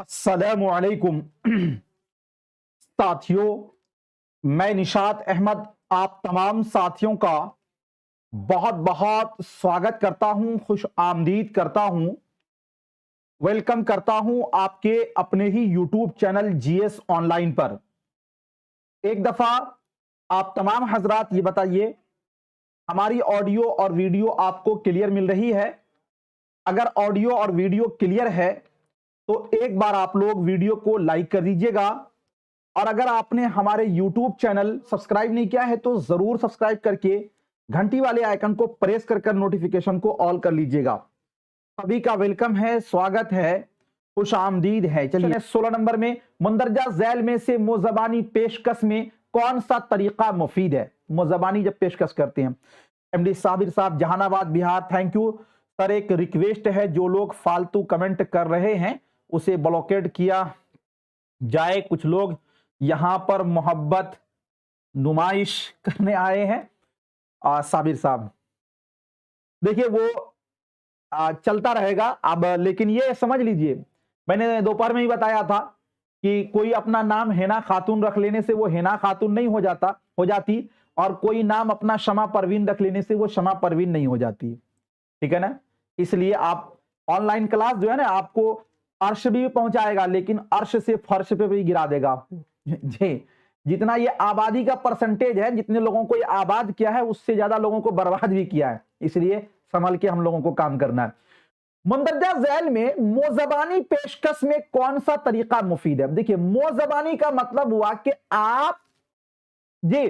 अस्सलामुअलैकुम साथियों, मैं निशात अहमद आप तमाम साथियों का बहुत बहुत स्वागत करता हूं, खुश आमदीद करता हूं, वेलकम करता हूं आपके अपने ही यूट्यूब चैनल जीएस ऑनलाइन पर। एक दफा आप तमाम हजरात ये बताइए, हमारी ऑडियो और वीडियो आपको क्लियर मिल रही है? अगर ऑडियो और वीडियो क्लियर है तो एक बार आप लोग वीडियो को लाइक कर दीजिएगा, और अगर आपने हमारे YouTube चैनल सब्सक्राइब नहीं किया है तो जरूर सब्सक्राइब करके घंटी वाले आइकन को प्रेस कर नोटिफिकेशन को ऑल कर लीजिएगा। सभी का वेलकम है, स्वागत है, खुश आमदीद है। चलिए 16 नंबर में, मुंदरजा झैल में से मुज़बानी पेशकश में कौन सा तरीका मुफीद है? मुज़बानी जब पेशकश करते हैं। MD Sabir Sahab, Jehanabad Bihar, thank you sir. एक रिक्वेस्ट है, जो लोग फालतू कमेंट कर रहे हैं उसे ब्लॉकेट किया जाए। कुछ लोग यहां पर मोहब्बत नुमाइश करने आए हैं। साबिर साहब देखिए, वो चलता रहेगा अब, लेकिन ये समझ लीजिए, मैंने दोपहर में ही बताया था कि कोई अपना नाम हेना खातून रख लेने से वो हेना खातून नहीं हो जाती, और कोई नाम अपना शमा परवीन रख लेने से वो शमा परवीन नहीं हो जाती। ठीक है ना? इसलिए आप ऑनलाइन क्लास जो है ना, आपको अर्श भी पहुंचाएगा, लेकिन अर्श से फर्श पे भी गिरा देगा। जी, जितना ये आबादी का परसेंटेज है, जितने लोगों को ये आबाद किया है, उससे ज्यादा लोगों को बर्बाद भी किया है। इसलिए संभल के हम लोगों को काम करना है। मुंदरजा झैल में मोज़बानी पेशकश में कौन सा तरीका मुफीद है? देखिए, मोज़बानी का मतलब हुआ कि आप जी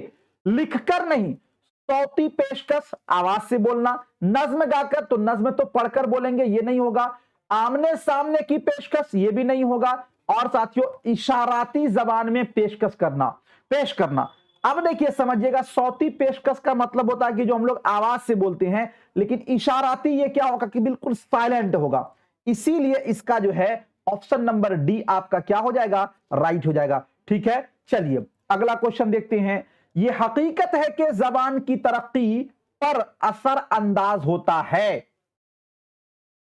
लिखकर नहीं, सौती पेशकश आवाज से बोलना, नज्म गाकर तो नज्म तो पढ़कर बोलेंगे, ये नहीं होगा। आमने सामने की पेशकश, ये भी नहीं होगा। और साथियों, इशाराती जबान में पेश करना। अब देखिए, समझिएगा, सौती पेशकश का मतलब होता है कि जो हम लोग आवाज से बोलते हैं, लेकिन इशाराती ये क्या होगा कि बिल्कुल साइलेंट होगा। इसीलिए इसका जो है ऑप्शन नंबर डी आपका क्या हो जाएगा? राइट हो जाएगा। ठीक है, चलिए अगला क्वेश्चन देखते हैं। ये हकीकत है कि जबान की तरक्की पर असर अंदाज होता है।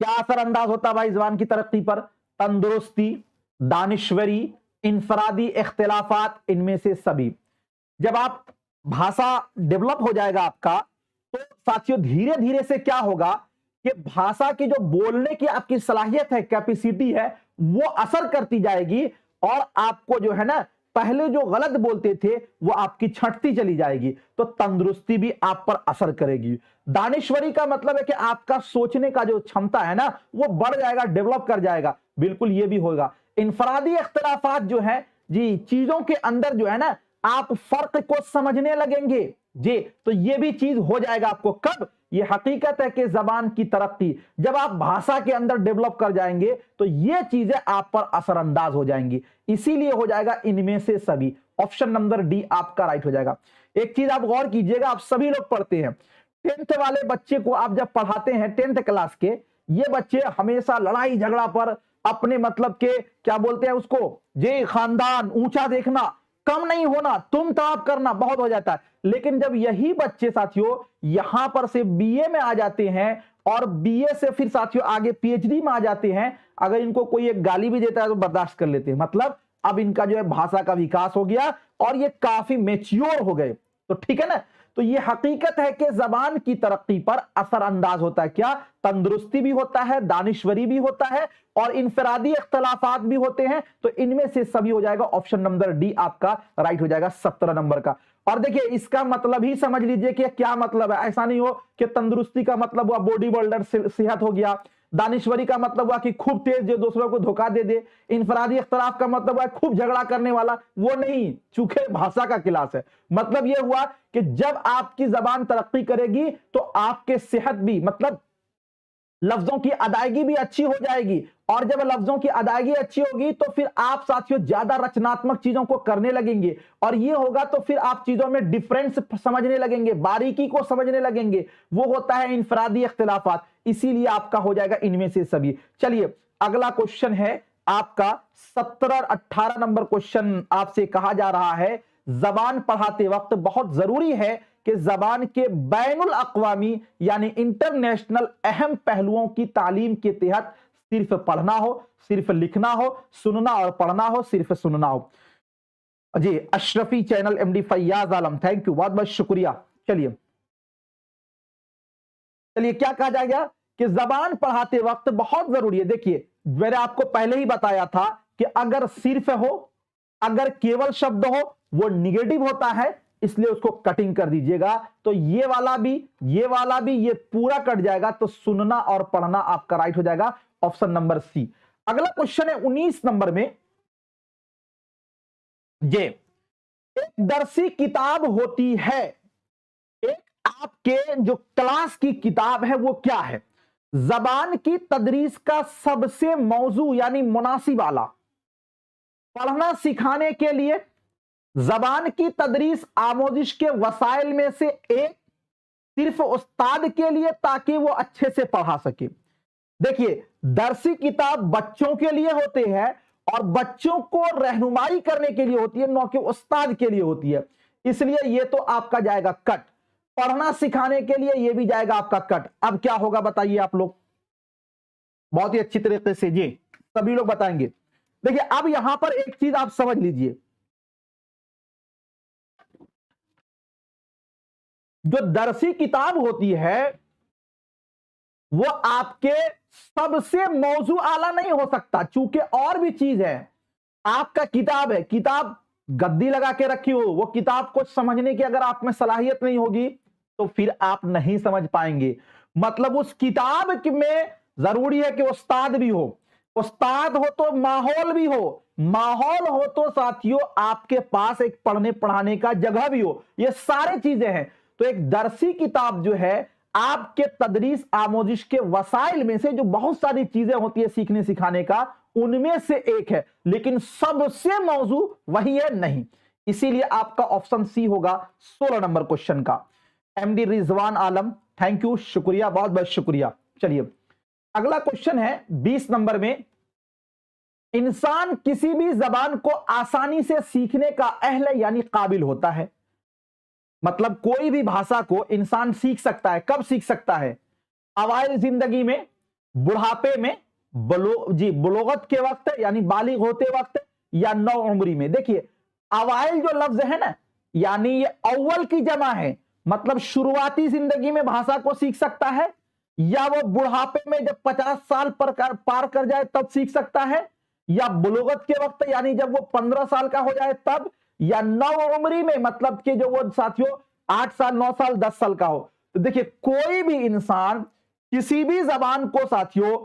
क्या असर अंदाज होता है भाई जबान की तरक्की पर? तंदुरुस्ती, दानिश्वरी, इंफरादी इख्तिलाफात, इनमें से सभी। जब आप भाषा डेवलप हो जाएगा आपका, तो साथियों धीरे धीरे से क्या होगा कि भाषा की जो बोलने की आपकी सलाहियत है, कैपेसिटी है, वो असर करती जाएगी, और आपको जो है ना, पहले जो गलत बोलते थे वो आपकी छंटती चली जाएगी, तो तंदुरुस्ती भी आप पर असर करेगी। दानिश्वरी का मतलब है कि आपका सोचने का जो क्षमता है ना, वो बढ़ जाएगा, डेवलप कर जाएगा, बिल्कुल ये भी होगा। इनफरादी इख्तिलाफात जो है जी, चीजों के अंदर जो है ना, आप फर्क को समझने लगेंगे जी, तो ये भी चीज हो जाएगा आपको। कब? ये हकीकत है कि जबान की तरक्की जब आप भाषा के अंदर डेवलप कर जाएंगे, तो ये चीजें आप पर असरअंदाज हो जाएंगी। इसीलिए हो जाएगा इनमें से सभी। ऑप्शन नंबर डी आपका राइट हो जाएगा। एक चीज आप गौर कीजिएगा, आप सभी लोग पढ़ते हैं, 10th वाले बच्चे को आप जब पढ़ाते हैं, 10th क्लास के, ये बच्चे हमेशा लड़ाई झगड़ा पर, अपने मतलब के क्या बोलते हैं उसको, जे खानदान ऊंचा देखना, कम नहीं होना, तुम ताप करना बहुत हो जाता है। लेकिन जब यही बच्चे साथियों यहां पर से बीए में आ जाते हैं, और बीए से फिर साथियों आगे पीएचडी में आ जाते हैं, अगर इनको कोई एक गाली भी देता है तो बर्दाश्त कर लेते हैं। मतलब अब इनका जो है भाषा का विकास हो गया, और ये काफी मेच्योर हो गए। तो ठीक है ना? तो ये हकीकत है कि जबान की तरक्की पर असर अंदाज होता है क्या? तंदुरुस्ती भी होता है, दानिश्वरी भी होता है, और इनफरादी इख्तिलाफात भी होते हैं। तो इनमें से सभी हो जाएगा। ऑप्शन नंबर डी आपका राइट हो जाएगा 17 नंबर का। और देखिए, इसका मतलब ही समझ लीजिए कि क्या मतलब है। ऐसा नहीं हो कि तंदुरुस्ती का मतलब हुआ बॉडी बिल्डर, सेहत हो गया। दानिश्वरी का मतलब हुआ कि खूब तेज जो दूसरों को धोखा दे दे। इनफरादी इख्तिलाफ का मतलब हुआ खूब झगड़ा करने वाला, वो नहीं, चूंकि भाषा का क्लास है। मतलब यह हुआ कि जब आपकी जबान तरक्की करेगी तो आपके सेहत भी, मतलब लफ्जों की अदायगी भी अच्छी हो जाएगी, और जब लफ्जों की अदायगी अच्छी होगी तो फिर आप साथियों ज्यादा रचनात्मक चीजों को करने लगेंगे, और ये होगा तो फिर आप चीजों में डिफरेंस समझने लगेंगे, बारीकी को समझने लगेंगे। वो होता है इनफरादी इख्तिलाफात। इसीलिए आपका हो जाएगा इनमें से सभी। चलिए अगला क्वेश्चन है आपका 17 और 18 नंबर क्वेश्चन। आपसे कहा जा रहा है, जबान पढ़ाते वक्त बहुत जरूरी है कि जबान के बैनुल अक़वामी यानी इंटरनेशनल अहम पहलुओं की तालीम के तहत सिर्फ पढ़ना हो, सिर्फ लिखना हो, सुनना और पढ़ना हो, सिर्फ सुनना हो। जी Ashrafi channel MD Faiyaz Alam, thank you, बहुत बहुत शुक्रिया। चलिए क्या कहा जाएगा कि जबान पढ़ाते वक्त बहुत जरूरी है। देखिए मैंने आपको पहले ही बताया था कि अगर सिर्फ हो, अगर केवल शब्द हो, वो निगेटिव होता है, इसलिए उसको कटिंग कर दीजिएगा। तो ये वाला भी, ये वाला भी, ये पूरा कट जाएगा। तो सुनना और पढ़ना आपका राइट हो जाएगा, ऑप्शन नंबर सी। अगला क्वेश्चन है 19 नंबर में। ये एक दरसी किताब होती है, एक आपके जो क्लास की किताब है वो क्या है? जबान की तदरीस का सबसे मौजू यानी मुनासिब आला, पढ़ना सिखाने के लिए जबान की तदरीस आमोजिश के वसाइल में से एक सिर्फ उस्ताद के लिए, ताकि वो अच्छे से पढ़ा सके। देखिए दरसी किताब बच्चों के लिए होते हैं और बच्चों को रहनुमाई करने के लिए होती है, न कि उस्ताद के लिए होती है, इसलिए ये तो आपका जाएगा कट। पढ़ना सिखाने के लिए ये भी जाएगा आपका कट। अब क्या होगा बताइए आप लोग, बहुत ही अच्छी तरीके से जी सभी लोग बताएंगे। देखिए अब यहां पर एक चीज आप समझ लीजिए, जो दरसी किताब होती है वो आपके सबसे मौजू आला नहीं हो सकता, चूंकि और भी चीज है। आपका किताब है, किताब गद्दी लगा के रखी हो, वो किताब को समझने की अगर आप में सलाहियत नहीं होगी तो फिर आप नहीं समझ पाएंगे। मतलब उस किताब में जरूरी है कि उस्ताद भी हो, उस्ताद हो तो माहौल भी हो, माहौल हो तो साथियों आपके पास एक पढ़ने पढ़ाने का जगह भी हो, ये सारी चीजें हैं। तो एक दरसी किताब जो है आपके तदरीस आमोजिश के वसाइल में से जो बहुत सारी चीजें होती है सीखने सिखाने का, उनमें से एक है, लेकिन सबसे मौजू वही है नहीं। इसीलिए आपका ऑप्शन सी होगा 16 नंबर क्वेश्चन का। MD Rizwan Alam, thank you, शुक्रिया, बहुत बहुत शुक्रिया। चलिए अगला क्वेश्चन है 20 नंबर में। इंसान किसी भी जबान को आसानी से सीखने का अहल यानी काबिल होता है। मतलब कोई भी भाषा को इंसान सीख सकता है। कब सीख सकता है? अवाइल जिंदगी में, बुढ़ापे में, बुलोगत के वक्त यानी बालिग होते वक्त, या नौ उम्री में। देखिए अवाइल जो लफ्ज है ना, यानी ये अव्वल की जमा है, मतलब शुरुआती जिंदगी में भाषा को सीख सकता है, या वो बुढ़ापे में जब 50 साल पार कर जाए तब सीख सकता है, या बुलोगत के वक्त यानी जब वो 15 साल का हो जाए तब, या नौ उम्री में मतलब कि जो वो साथियों 8 साल 9 साल 10 साल का हो। तो देखिए कोई भी इंसान किसी भी जबान को साथियों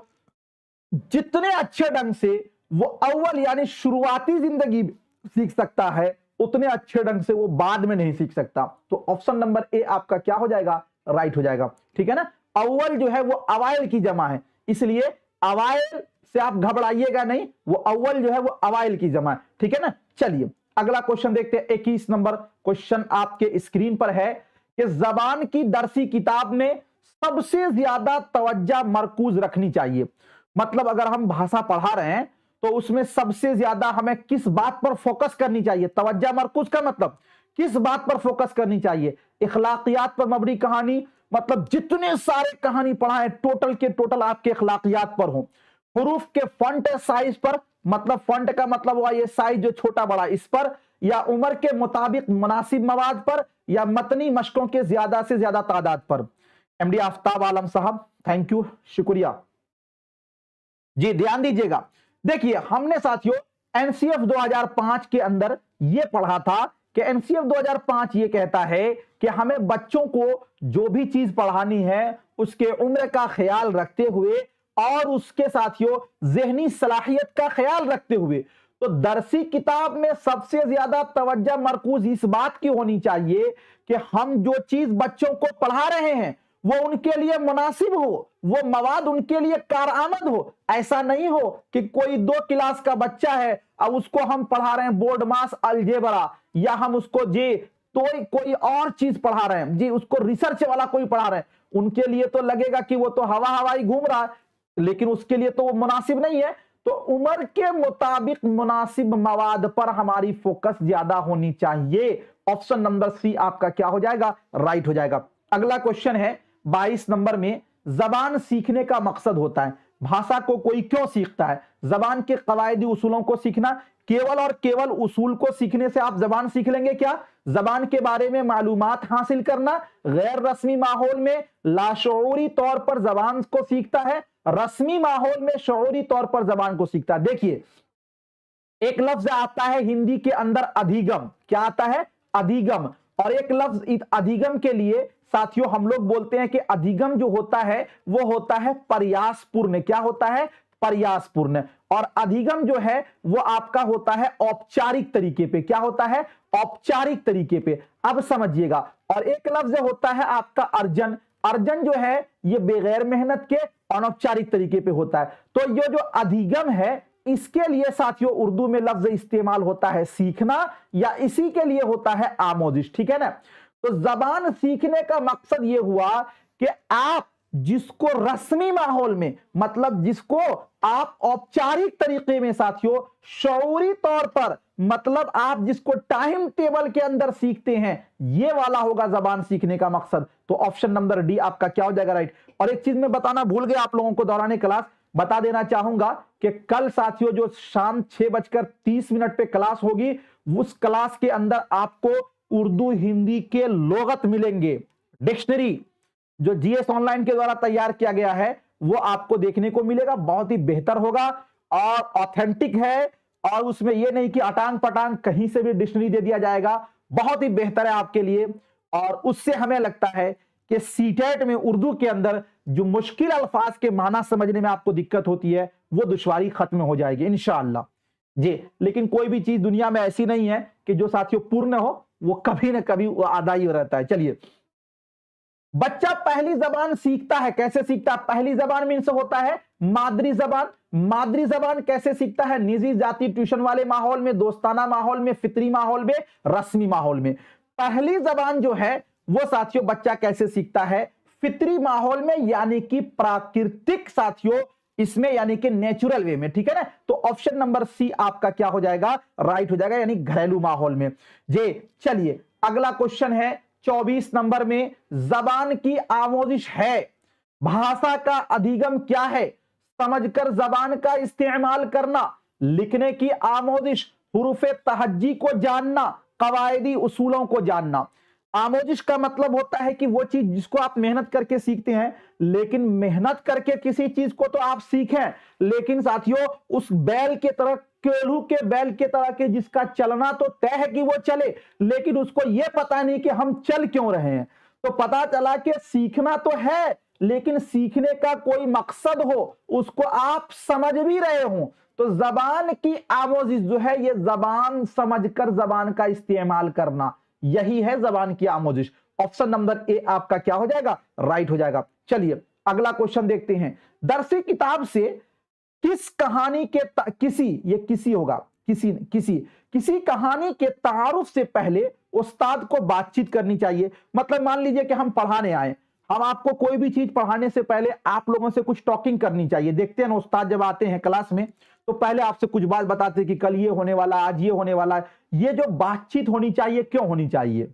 जितने अच्छे ढंग से वो अव्वल यानी शुरुआती जिंदगी सीख सकता है, उतने अच्छे ढंग से वो बाद में नहीं सीख सकता। तो ऑप्शन नंबर ए आपका क्या हो जाएगा? राइट हो जाएगा। ठीक है ना, अव्वल जो है वो अवाइल की जमा है, इसलिए अवाइल से आप घबराइएगा नहीं, वो अव्वल जो है वो अवाइल की जमा है। ठीक है ना। चलिए अगला क्वेश्चन देखते हैं। 21 नंबर क्वेश्चन आपके स्क्रीन पर है कि जबान की दरसी किताब में सबसे ज्यादा तवज्जो मरकूज रखनी चाहिए। मतलब अगर हम भाषा पढ़ा रहे हैं तो उसमें सबसे ज्यादा हमें किस बात पर फोकस करनी चाहिए? तवज्जो मरकूज का मतलब किस बात पर फोकस करनी चाहिए? इखलाकियात पर मबनी कहानी, मतलब जितने सारे कहानी पढ़ाएं टोटल के टोटल आपके इखलाकियात पर हो। हुरूफ के फॉन्ट साइज पर, मतलब फॉन्ट का मतलब हुआ ये साइज जो छोटा बड़ा इस पर, या उम्र के मुताबिक मुनासिब मवाद पर, या मतनी मशकों के ज्यादा से ज्यादा तादाद पर। एमडी आफ्ताब आलम साहब, थैंक यू, शुक्रिया जी। ध्यान दीजिएगा, देखिए हमने साथियों एनसीएफ 2005 के अंदर यह पढ़ा था कि एनसीएफ 2005 ये कहता है कि हमें बच्चों को जो भी चीज पढ़ानी है उसके उम्र का ख्याल रखते हुए और उसके साथियों ज़हनी सलाहियत का ख्याल रखते हुए, तो दरसी किताब में सबसे ज्यादा तवज्जो मरकूज इस बात की होनी चाहिए कि हम जो चीज बच्चों को पढ़ा रहे हैं वो उनके लिए मुनासिब हो, वो मवाद उनके लिए कारआमद हो। ऐसा नहीं हो कि कोई 2 क्लास का बच्चा है अब उसको हम पढ़ा रहे हैं बोर्ड मास अलजेब्रा, या हम उसको जी तो कोई और चीज पढ़ा रहे हैं जी, उसको रिसर्च वाला कोई पढ़ा रहे हैं, उनके लिए तो लगेगा कि वो तो हवा हवाई घूम रहा है, लेकिन उसके लिए तो वो मुनासिब नहीं है। तो उम्र के मुताबिक मुनासिब मवाद पर हमारी फोकस ज्यादा होनी चाहिए। ऑप्शन नंबर सी आपका क्या हो जाएगा? राइट हो जाएगा। अगला क्वेश्चन है 22 नंबर में। जबान सीखने का मकसद होता है। भाषा को कोई क्यों सीखता है? जबान के कवायदी उसूलों को सीखना। केवल और केवल उसूल को सीखने से आप जबान सीख लेंगे क्या? जबान के बारे में मालूमात हासिल करना गैर रस्मी माहौल में लाशऊरी तौर पर जबान को सीखता है, रस्मी माहौल में शऊरी तौर पर जबान को सीखता है। देखिए, एक लफ्ज आता है हिंदी के अंदर अधिगम। क्या आता है? अधिगम। और एक लफ्ज अधिगम के लिए साथियों हम लोग बोलते हैं कि अधिगम जो होता है वो होता है प्रयासपूर्ण। क्या होता है? प्रयासपूर्ण। और अधिगम जो है वो आपका होता है औपचारिक तरीके पे। क्या होता है? औपचारिक तरीके पे। अब समझिएगा। और एक लफ्ज होता है आपका अर्जन। अर्जन जो है ये बगैर मेहनत के अनौपचारिक तरीके पे होता है। तो ये जो अधिगम है इसके लिए साथियों उर्दू में लफ्ज इस्तेमाल होता है सीखना, या इसी के लिए होता है आमोजिश। ठीक है ना? तो जबान सीखने का मकसद यह हुआ कि आप जिसको रस्मी माहौल में, मतलब जिसको आप औपचारिक तरीके में साथियों शऊरी तौर पर, मतलब आप जिसको टाइम टेबल के अंदर सीखते हैं, ये वाला होगा जबान सीखने का मकसद। तो ऑप्शन नंबर डी आपका क्या हो जाएगा? राइट। और एक चीज मैं बताना भूल गया आप लोगों को दौरान क्लास, बता देना चाहूंगा कि कल साथियों जो शाम 6:30 पे क्लास होगी, उस क्लास के अंदर आपको उर्दू हिंदी के लोगत मिलेंगे। डिक्शनरी जो जीएस ऑनलाइन के द्वारा तैयार किया गया है वो आपको देखने को मिलेगा। बहुत ही बेहतर होगा और ऑथेंटिक है, और उसमें यह नहीं कि अटांग पटांग कहीं से भी डिक्शनरी दे दिया जाएगा। बहुत ही बेहतर है आपके लिए। और उससे हमें लगता है कि सीटेट में उर्दू के अंदर जो मुश्किल अल्फाज के माना समझने में आपको दिक्कत होती है वो दुश्वारी खत्म हो जाएगी इंशाअल्लाह जी। लेकिन कोई भी चीज दुनिया में ऐसी नहीं है कि जो साथियों पूर्ण हो, वो कभी ना कभी वो आधा ही रहता है। चलिए, बच्चा पहली जबान सीखता है, कैसे सीखता है? पहली जबान मीन्स होता है मादरी जबान। मादरी जबान कैसे सीखता है? निजी जाति ट्यूशन वाले माहौल में, दोस्ताना माहौल में, फितरी माहौल में, रस्मी माहौल में। पहली जबान जो है वो साथियों बच्चा कैसे सीखता है? फितरी माहौल में, यानी कि प्राकृतिक साथियों इसमें, यानी कि नेचुरल वे में। ठीक है ना? तो ऑप्शन नंबर सी आपका क्या हो जाएगा? राइट हो जाएगा, यानी घरेलू माहौल में जी। चलिए, अगला क्वेश्चन है 24 नंबर में, जबान की आमोजिश है, भाषा का अधिगम क्या है? समझकर जबान का इस्तेमाल करना, लिखने की आमोजिश, हुरूफे तहज्जी को जानना, कवायदी उसूलों को जानना। आमोजिश का मतलब होता है कि वो चीज जिसको आप मेहनत करके सीखते हैं, लेकिन मेहनत करके किसी चीज को तो आप सीखें, लेकिन साथियों उस बैल के तरह, केलू के बैल के तरह के जिसका चलना तो तय है कि वो चले, लेकिन उसको ये पता नहीं कि हम चल क्यों रहे हैं। तो पता चला कि सीखना तो है, लेकिन सीखने का कोई मकसद हो, उसको आप समझ भी रहे हो। तो जबान की आमोजिश जो है ये जबान समझकर जबान का इस्तेमाल करना, यही है जबान की आमोजिश। ऑप्शन नंबर ए आपका क्या हो जाएगा? राइट हो जाएगा। चलिए, अगला क्वेश्चन देखते हैं। दरसी किताब से किस कहानी के किसी होगा, किसी कहानी के तारुफ से पहले उस्ताद को बातचीत करनी चाहिए। मतलब मान लीजिए कि हम पढ़ाने आए, हम आपको कोई भी चीज पढ़ाने से पहले आप लोगों से कुछ टॉकिंग करनी चाहिए। देखते हैं ना, उस्ताद जब आते हैं क्लास में तो पहले आपसे कुछ बात बताते हैं कि कल ये होने वाला, आज ये होने वाला। ये जो बातचीत होनी चाहिए, क्यों होनी चाहिए?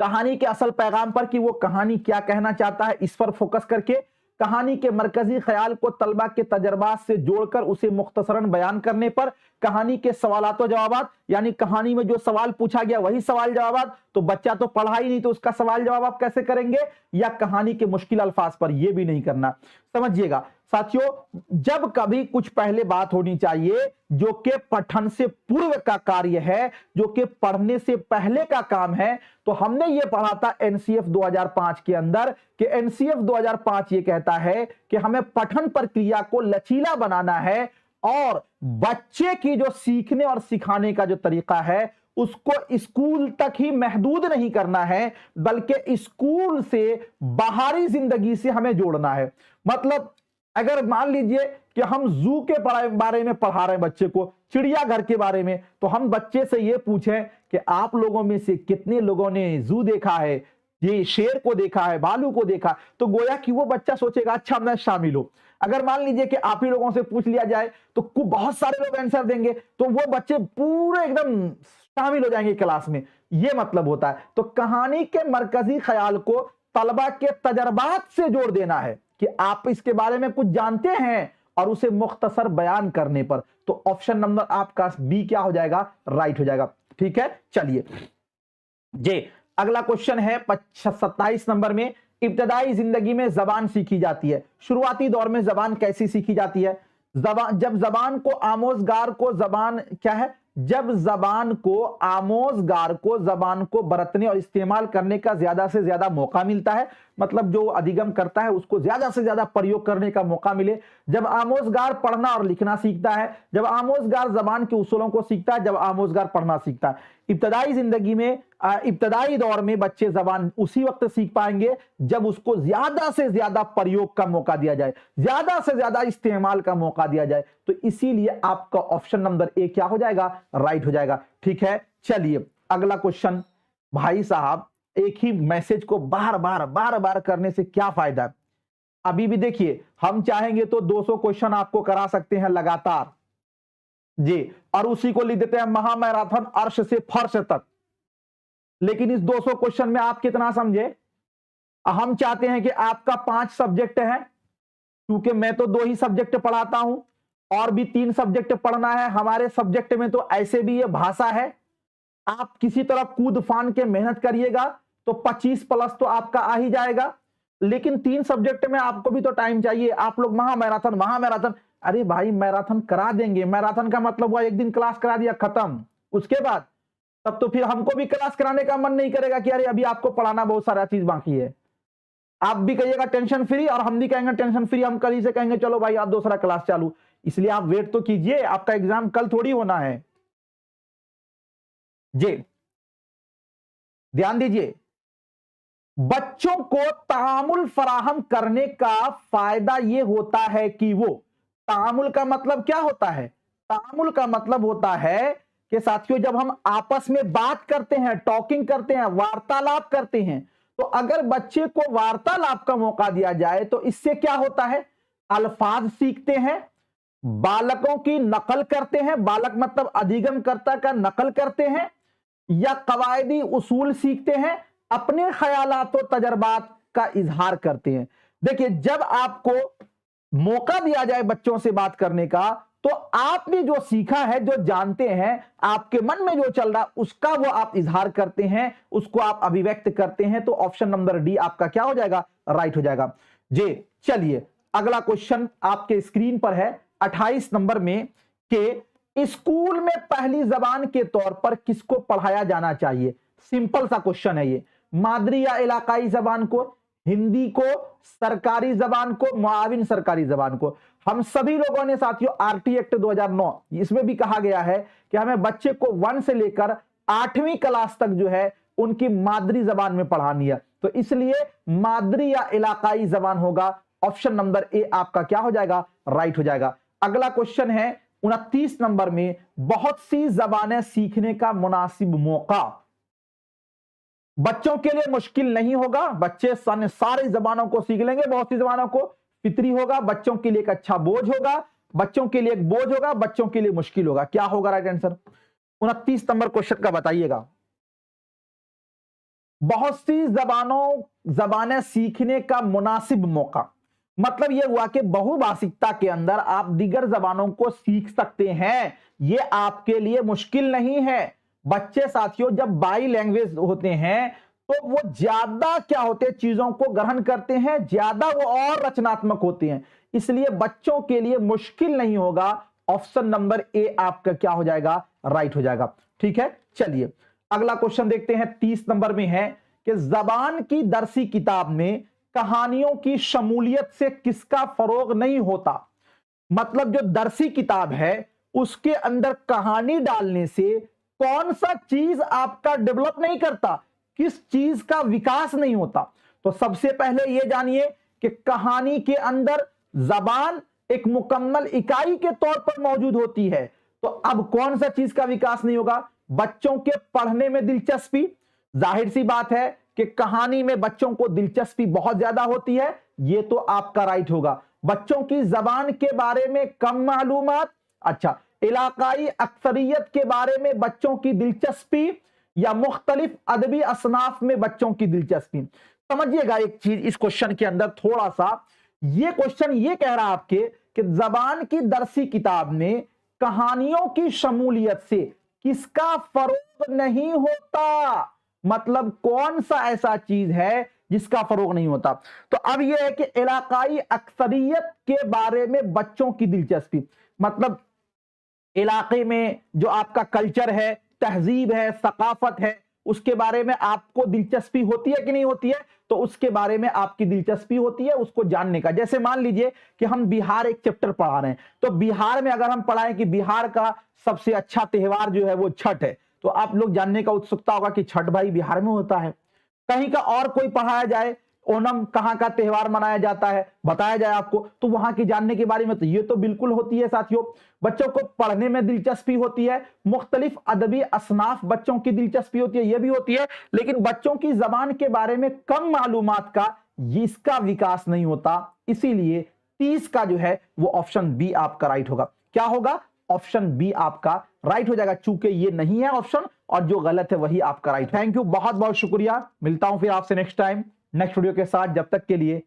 कहानी के असल पैगाम पर, कि वो कहानी क्या कहना चाहता है इस पर फोकस करके, कहानी के मरकजी ख्याल को तलबा के तजर्बात से जोड़कर उसे मुख्तसरन बयान करने पर, कहानी के सवालात जवाबात, यानी कहानी में जो सवाल पूछा गया वही सवाल जवाबात। तो बच्चा तो पढ़ा ही नहीं, तो उसका सवाल जवाब आप कैसे करेंगे? या कहानी के मुश्किल अल्फाज पर, यह भी नहीं करना। समझिएगा साथियों, जब कभी कुछ पहले बात होनी चाहिए जो कि पठन से पूर्व का कार्य है, जो कि पढ़ने से पहले का काम है। तो हमने ये पढ़ा था एनसीएफ 2005 के अंदर कि एनसीएफ 2005 ये कहता है कि हमें पठन प्रक्रिया को लचीला बनाना है, और बच्चे की जो सीखने और सिखाने का जो तरीका है उसको स्कूल तक ही महदूद नहीं करना है, बल्कि स्कूल से बाहरी जिंदगी से हमें जोड़ना है। मतलब अगर मान लीजिए कि हम जू के बारे में पढ़ा रहे हैं बच्चे को, चिड़ियाघर के बारे में, तो हम बच्चे से ये पूछें कि आप लोगों में से कितने लोगों ने जू देखा है, ये शेर को देखा है, भालू को देखा, तो गोया कि वो बच्चा सोचेगा अच्छा मैं शामिल हूं। अगर मान लीजिए कि आप ही लोगों से पूछ लिया जाए तो बहुत सारे लोग आंसर देंगे, तो वो बच्चे पूरे एकदम शामिल हो जाएंगे क्लास में। ये मतलब होता है। तो कहानी के मरकजी ख्याल को तलबा के तजर्बात से जोड़ देना है। कि आप इसके बारे में कुछ जानते हैं और उसे मुख्तसर बयान करने पर। तो ऑप्शन नंबर आपका बी क्या हो जाएगा, राइट हो जाएगा। ठीक है, चलिए जी अगला क्वेश्चन है 27 नंबर में, इब्तदाई जिंदगी में जबान सीखी जाती है। शुरुआती दौर में जबान कैसी सीखी जाती है? जब जबान को आमोजगार को जबान क्या है, जब जबान को आमोजगार को जबान को बरतने और इस्तेमाल करने का ज्यादा से ज्यादा मौका मिलता है, मतलब जो अधिगम करता है उसको ज्यादा से ज्यादा प्रयोग करने का मौका मिले, जब आमोजगार पढ़ना और लिखना सीखता है, जब आमोजगार जबान के उसूलों को सीखता है, जब आमोजगार पढ़ना सीखता है। इब्तदाई जिंदगी में इब्तदाई दौर में बच्चे जबान उसी वक्त सीख पाएंगे जब उसको ज्यादा से ज्यादा प्रयोग का मौका दिया जाए, ज्यादा से ज्यादा इस्तेमाल का मौका दिया जाए। तो इसीलिए आपका ऑप्शन नंबर ए क्या हो जाएगा, राइट हो जाएगा। ठीक है, चलिए अगला क्वेश्चन। भाई साहब एक ही मैसेज को बार बार करने से क्या फायदा है? अभी भी देखिए, हम चाहेंगे तो 200 क्वेश्चन आपको करा सकते हैं लगातार जी, और उसी को लिख देते हैं महामैराथन अर्श से फर्श तक। लेकिन इस 200 क्वेश्चन में आप कितना समझे? हम चाहते हैं कि आपका 5 सब्जेक्ट है, क्योंकि मैं तो 2 ही सब्जेक्ट पढ़ाता हूं और भी 3 सब्जेक्ट पढ़ना है। हमारे सब्जेक्ट में तो ऐसे भी ये भाषा है, आप किसी तरह कूद फान के मेहनत करिएगा तो 25 प्लस तो आपका आ ही जाएगा। लेकिन 3 सब्जेक्ट में आपको भी तो टाइम चाहिए। आप लोग महामैराथन, अरे भाई मैराथन करा देंगे, मैराथन का मतलब हुआ एक दिन क्लास करा दिया खत्म, उसके बाद तब तो फिर हमको भी क्लास कराने का मन नहीं करेगा कि अरे अभी आपको पढ़ाना बहुत सारा चीज बाकी है। आप भी कहिएगा टेंशन फ्री और हम भी कहेंगे टेंशन फ्री, हम कल ही से कहेंगे चलो भाई आप दूसरा क्लास चालू। इसलिए आप वेट तो कीजिए, आपका एग्जाम कल थोड़ी होना है जी। ध्यान दीजिए, बच्चों को तामुल फराहम करने का फायदा यह होता है कि वो, तामुल का मतलब क्या होता है? तामुल का मतलब होता है कि साथियों जब हम आपस में बात करते हैं, टॉकिंग करते हैं, वार्तालाप करते हैं, तो अगर बच्चे को वार्तालाप का मौका दिया जाए तो इससे क्या होता है? अल्फाज सीखते हैं, बालकों की नकल करते हैं, बालक मतलब अधिगमकर्ता का नकल करते हैं, या कवायदी उसूल सीखते हैं, अपने ख्यालात और तजर्बात का इजहार करते हैं। देखिए जब आपको मौका दिया जाए बच्चों से बात करने का, तो आपने जो सीखा है, जो जानते हैं, आपके मन में जो चल रहा उसका वो आप इजहार करते हैं, उसको आप अभिव्यक्त करते हैं। तो ऑप्शन नंबर डी आपका क्या हो जाएगा, राइट हो जाएगा जी। चलिए अगला क्वेश्चन आपके स्क्रीन पर है 28 नंबर में, कि स्कूल में पहली जबान के तौर पर किसको पढ़ाया जाना चाहिए? सिंपल सा क्वेश्चन है ये। मादरी या इलाकाई जबान को, हिंदी को, सरकारी जबान को, मुआविन सरकारी जबान को? हम सभी लोगों ने साथियों आरटी एक्ट 2009 इसमें भी कहा गया है कि हमें बच्चे को 1 से लेकर 8वीं क्लास तक जो है उनकी मादरी जबान में पढ़ानी है। तो इसलिए मादरी या इलाकाई जबान होगा। ऑप्शन नंबर ए आपका क्या हो जाएगा, राइट हो जाएगा। अगला क्वेश्चन है 29 नंबर में, बहुत सी जबानें सीखने का मुनासिब मौका। बच्चों के लिए मुश्किल नहीं होगा, बच्चे सारी जबानों को सीख लेंगे, बहुत सी जबानों को फितरी होगा, बच्चों के लिए एक अच्छा बोझ होगा, बच्चों के लिए एक बोझ होगा, बच्चों के लिए मुश्किल होगा। क्या होगा राइट आंसर? 29 नंबर क्वेश्चन का बताइएगा। बहुत सी जबानें सीखने का मुनासिब मौका मतलब यह हुआ कि बहुभाषिकता के अंदर आप दीगर जबानों को सीख सकते हैं, यह आपके लिए मुश्किल नहीं है। बच्चे साथियों जब बाई लैंग्वेज होते हैं तो वो ज्यादा क्या होते हैं, चीजों को ग्रहण करते हैं, ज्यादा वो और रचनात्मक होते हैं, इसलिए बच्चों के लिए मुश्किल नहीं होगा। ऑप्शन नंबर ए आपका क्या हो जाएगा, राइट हो जाएगा। ठीक है, चलिए अगला क्वेश्चन देखते हैं 30 नंबर में है कि जबान की दरसी किताब में कहानियों की शमूलियत से किसका फरोग नहीं होता? मतलब जो दरसी किताब है उसके अंदर कहानी डालने से कौन सा चीज आपका डेवलप नहीं करता, किस चीज का विकास नहीं होता? तो सबसे पहले यह जानिए कि कहानी के अंदर जबान एक मुकम्मल इकाई के तौर पर मौजूद होती है। तो अब कौन सा चीज का विकास नहीं होगा? बच्चों के पढ़ने में दिलचस्पी, जाहिर सी बात है कि कहानी में बच्चों को दिलचस्पी बहुत ज्यादा होती है, यह तो आपका राइट होगा। बच्चों की जबान के बारे में कम मालूमात, अच्छा इलाकाई अक्सरियत के बारे में बच्चों की दिलचस्पी, या मुख्तलिफ अदबी असनाफ में बच्चों की दिलचस्पी। समझिएगा एक चीज इस क्वेश्चन के अंदर थोड़ा सा ये क्वेश्चन ये कह रहा है आपके कि जबान की दरसी किताब में कहानियों की शमूलियत से किसका फरोग नहीं होता, मतलब कौन सा ऐसा चीज है जिसका फरोग नहीं होता। तो अब यह है कि इलाकाई अक्सरियत के बारे में बच्चों की दिलचस्पी, मतलब इलाके में जो आपका कल्चर है, तहजीब है, सकाफत है, उसके बारे में आपको दिलचस्पी होती है कि नहीं होती है, तो उसके बारे में आपकी दिलचस्पी होती है उसको जानने का। जैसे मान लीजिए कि हम बिहार एक चैप्टर पढ़ा रहे हैं, तो बिहार में अगर हम पढ़ाएं कि बिहार का सबसे अच्छा त्योहार जो है वो छठ है, तो आप लोग जानने का उत्सुकता होगा कि छठ भाई बिहार में होता है। कहीं का और कोई पढ़ाया जाए, ओणम कहां का त्योहार मनाया जाता है बताया जाए आपको, तो वहां की जानने के बारे में तो ये तो बिल्कुल होती है साथियों। बच्चों को पढ़ने में दिलचस्पी होती है, मुख्तलिफ अदबी असनाफ बच्चों की दिलचस्पी होती है, ये भी होती है, लेकिन बच्चों की जबान के बारे में कम मालूमात का इसका विकास नहीं होता। इसीलिए 30 का जो है वो ऑप्शन बी आपका राइट होगा। क्या होगा? ऑप्शन बी आपका राइट हो जाएगा, चूंकि ये नहीं है ऑप्शन और जो गलत है वही आपका राइट। थैंक यू, बहुत बहुत शुक्रिया। मिलता हूं फिर आपसे नेक्स्ट टाइम नेक्स्ट वीडियो के साथ। जब तक के लिए